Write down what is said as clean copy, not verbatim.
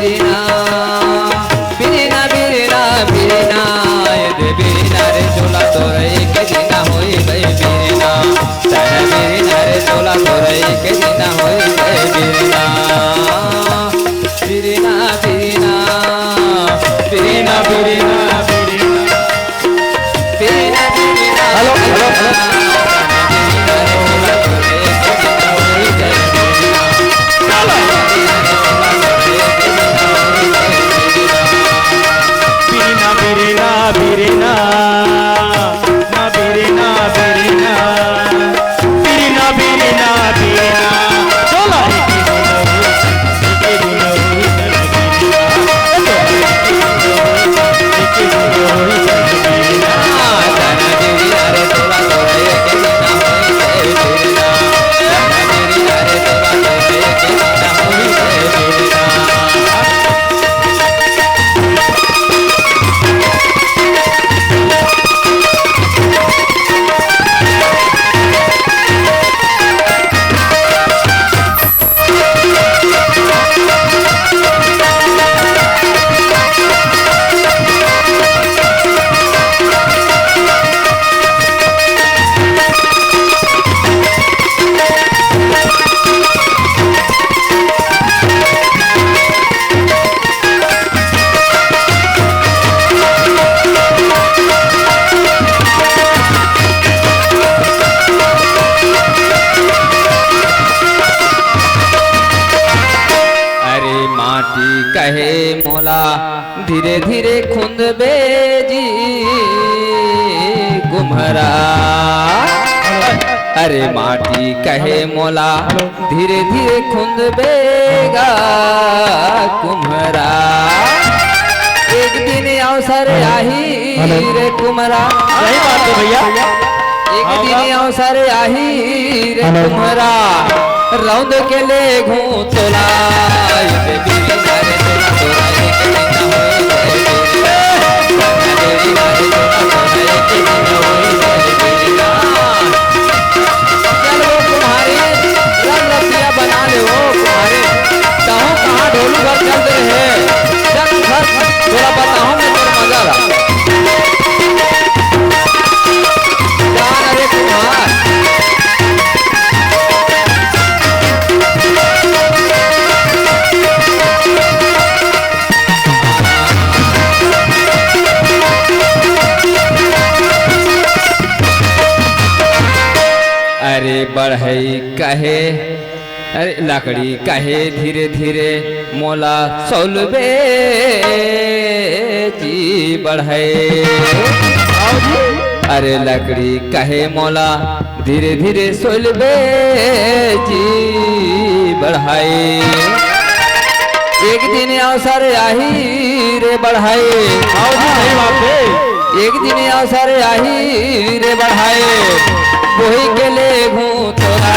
बिरिना बिरिना बिरिना बिरिना ये बिरिना रे चोला तोरे के दिन होई गई बिरिना तह बिरिना रे चोला तोरे के दिन होई गई बिरिना बिरिना बिरिना बिरिना बिरिना बिरिना बिरिना हेलो हेलो बिरिना ना बिरिना बिरिना बिरिना बिरिना बिरिना चला कहे मोला धीरे धीरे खुंद बेजी कुम्हरा अरे माटी कहे मोला धीरे धीरे खुंद बेगा कुम्हरा एक दिन अवसर आही रे कुम्हरा सही बात है भैया एक दिन अवसर आही रे कुम्हरा रौंद के ले घूं तोला बना ले वो तुम्हारे कहाँ कहाँ ढोलू घर चलते हैं थोड़ा बताओ मैं तेरा मजा रहा जान अरे कुमार अरे बढ़ई कहे अरे लकड़ी कहे धीरे धीरे मोला सौलबे जी बढ़े अरे लकड़ी कहे मोला धीरे धीरे सोलबे जी बढ़ाए एक दिन अवसर आही रे बढ़ाए एक दिन अवसर आही रे बढ़ाए वही के ले घूं तोरा